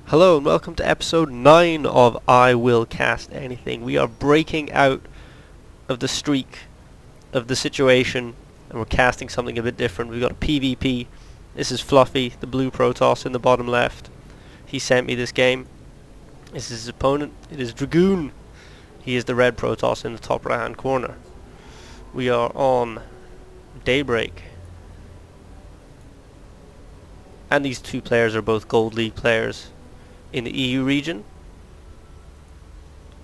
Hello and welcome to episode 9 of I Will Cast Anything. We are breaking out of the streak of the situation and we're casting something a bit different. We've got a PvP. This is Fluffy, the blue Protoss in the bottom left. He sent me this game. This is his opponent. It is DRAGooN. He is the red Protoss in the top right hand corner. We are on Daybreak. And these two players are both Gold League players in the EU region.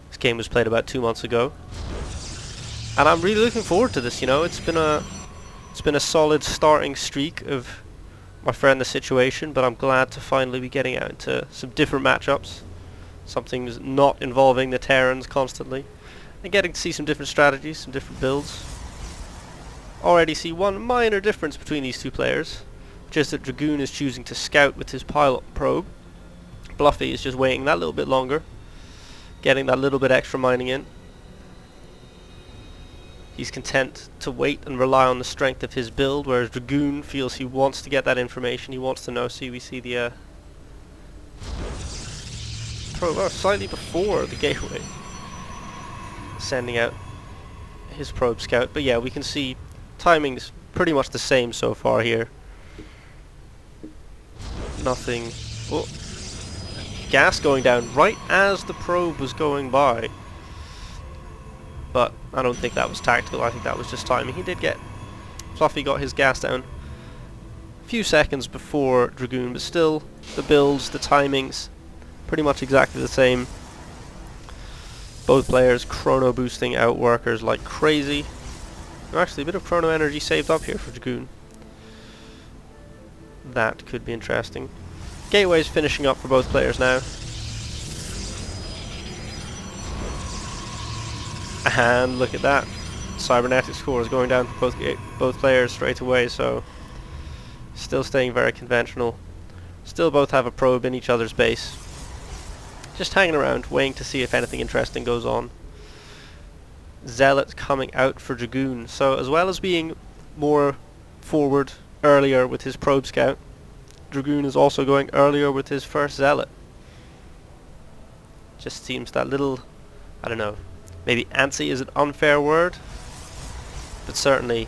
This game was played about 2 months ago, and I'm really looking forward to this. You know, it's been a solid starting streak of my friend TheSituation, but I'm glad to finally be getting out into some different matchups, something that's not involving the Terrans constantly, and getting to see some different strategies, some different builds. Already see one minor difference between these two players, which is that DRAGooN is choosing to scout with his pilot probe. Fluffy is just waiting that little bit longer, getting that little bit extra mining in. He's content to wait and rely on the strength of his build, whereas DRAGooN feels he wants to get that information, he wants to know. See, we see the probe slightly before the gateway, sending out his probe scout. But yeah, we can see timing's pretty much the same so far here. Nothing. Oh. Gas going down right as the probe was going by, but I don't think that was tactical. I think that was just timing. Fluffy got his gas down a few seconds before DRAGooN, but still the builds, the timings, pretty much exactly the same. Both players chrono boosting out workers like crazy. Actually, a bit of chrono energy saved up here for DRAGooN. That could be interesting. Gateway's finishing up for both players now. And look at that. Cybernetic score is going down for both players straight away, so still staying very conventional. Still both have a probe in each other's base. Just hanging around, waiting to see if anything interesting goes on. Zealot coming out for DRAGooN. So as well as being more forward earlier with his probe scout, DRAGooN is also going earlier with his first Zealot. Just seems that little, I don't know, maybe antsy is an unfair word, but certainly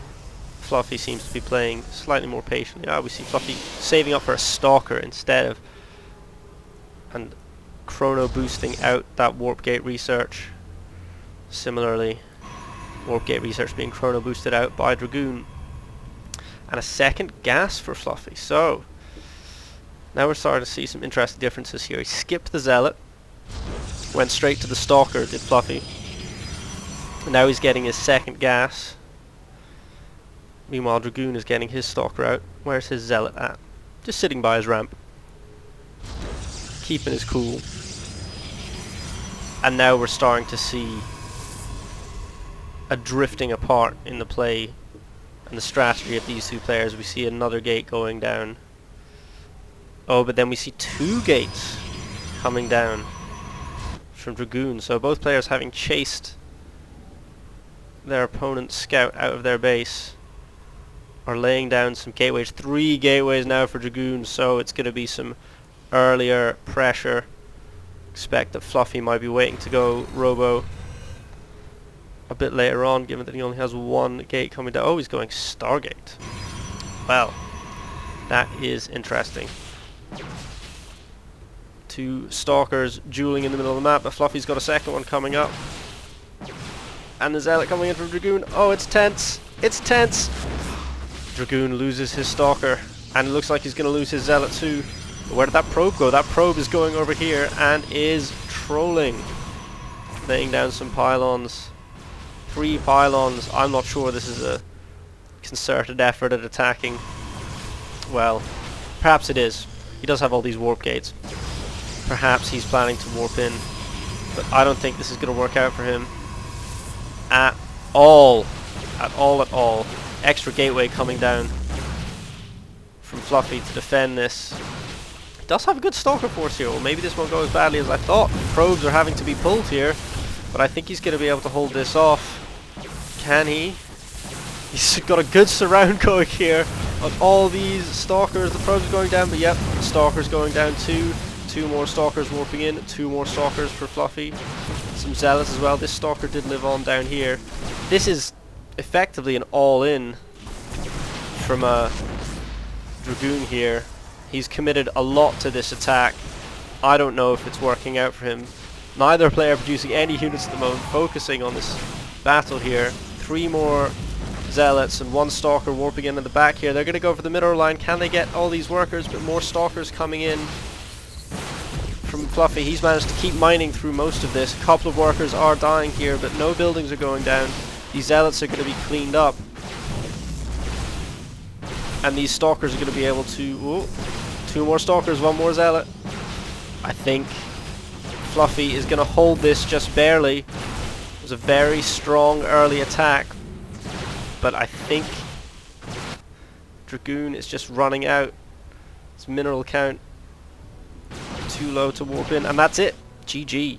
Fluffy seems to be playing slightly more patiently. We see Fluffy saving up for a Stalker instead of, and chrono boosting out that warp gate research. Similarly, warp gate research being chrono boosted out by DRAGooN. And a second gas for Fluffy. So now we're starting to see some interesting differences here. He skipped the Zealot, went straight to the Stalker, did Fluffy. And now he's getting his second gas. Meanwhile, DRAGooN is getting his Stalker out. Where's his Zealot at? Just sitting by his ramp, keeping his cool. And now we're starting to see a drifting apart in the play and the strategy of these two players. We see another gate going down. Oh, but then we see two gates coming down from DRAGooN. So both players, having chased their opponent's scout out of their base, are laying down some gateways. 3 gateways now for DRAGooN, so it's going to be some earlier pressure. Expect that Fluffy might be waiting to go Robo a bit later on, given that he only has 1 gate coming down. Oh, he's going Stargate. Well, that is interesting. 2 Stalkers dueling in the middle of the map, but Fluffy's got a second one coming up. And the Zealot coming in from DRAGooN. Oh, it's tense! It's tense! DRAGooN loses his Stalker, and it looks like he's going to lose his Zealot too. But where did that probe go? That probe is going over here and is trolling. Laying down some pylons. 3 pylons. I'm not sure this is a concerted effort at attacking. Well, perhaps it is. He does have all these warp gates. Perhaps he's planning to warp in, but I don't think this is going to work out for him at all. At all. Extra gateway coming down from Fluffy to defend this. He does have a good Stalker force here. Well, maybe this won't go as badly as I thought. Probes are having to be pulled here, but I think he's going to be able to hold this off. Can he? He's got a good surround going here on all these Stalkers. The probes are going down, but yep, the Stalker's going down too. 2 more Stalkers warping in, 2 more Stalkers for Fluffy. Some Zealots as well. This Stalker did live on down here. This is effectively an all-in from Dragoon here. He's committed a lot to this attack. I don't know if it's working out for him. Neither player producing any units at the moment, focusing on this battle here. 3 more Zealots and 1 Stalker warping in the back here. They're going to go for the middle line. Can they get all these workers? But more Stalkers coming in from Fluffy. He's managed to keep mining through most of this. A couple of workers are dying here, but no buildings are going down. These Zealots are going to be cleaned up. And these Stalkers are going to be able to... Ooh, 2 more Stalkers, 1 more Zealot. I think Fluffy is going to hold this just barely. It was a very strong early attack, but I think Dragoon is just running out. Its mineral count too low to warp in, and that's it. GG.